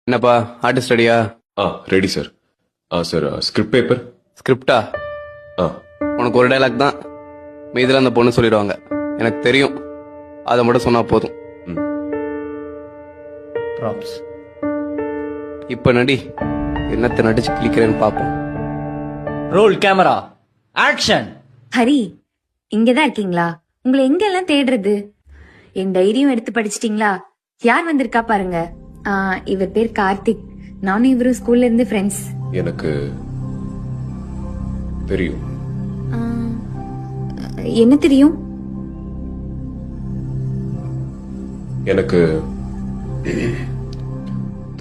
என்னப்பா ஆர்டிஸ்ட் ரெடியா? Ready sir. Sir script paper. ஸ்கிரிப்டா? உனக்கு ஒரு டைலாக் தான், மீதில் அந்த பொண்ணு சொல்லிடுவாங்க. எனக்கு தெரியும், அதை மட்டும் சொன்னா போதும். ப்ராப்ஸ். இப்ப நடி, என்னத்தை நடிச்சு கிளிக்கிறேன்னு பாப்போம். Role camera action. ஹரி, இங்கதான் இருக்கீங்களா? உங்களை எங்கெல்லாம் தேடுறது? என் டைரியும் எடுத்து படிச்சிட்டீங்களா? யார் வந்திருக்கா பாருங்க. இவர் பேர் கார்த்திக். நானும் இவரும் ஸ்கூல்ல இருந்து ஃப்ரெண்ட்ஸ். எனக்கு தெரியும். என்ன தெரியும்? எனக்கு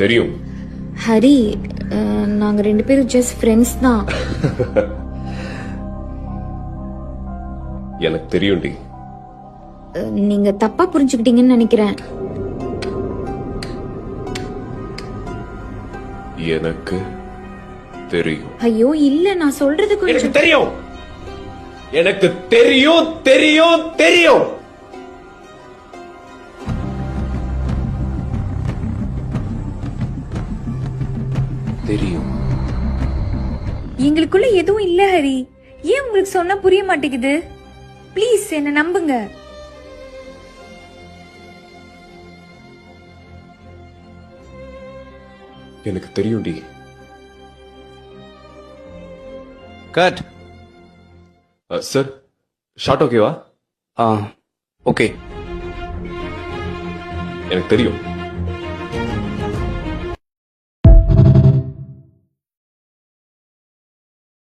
தெரியும். ஹரி, நாங்க 2 பேரும் ஜஸ்ட் ஃப்ரெண்ட்ஸ் தான். எனக்கு தெரியும்டி. நீங்க தப்பா புரிஞ்சுக்கிட்டீங்கன்னு நினைக்கிறேன். எனக்கு தெரியும். ஐயோ இல்ல, நான் சொல்றது எனக்கு கொஞ்சம். தெரியும். எனக்கு தெரியும் தெரியும் தெரியும். தெரியும். எங்களுக்குள்ள எதுவும் இல்ல ஹரி. ஏன் உங்களுக்கு சொன்னா புரிய மாட்டேங்குது? ப்ளீஸ் என்ன நம்புங்க. எனக்கு தெரியும்டி. கட். சார் ஷார்ட் ஓகேவா? ஓகே. எனக்கு தெரியும்.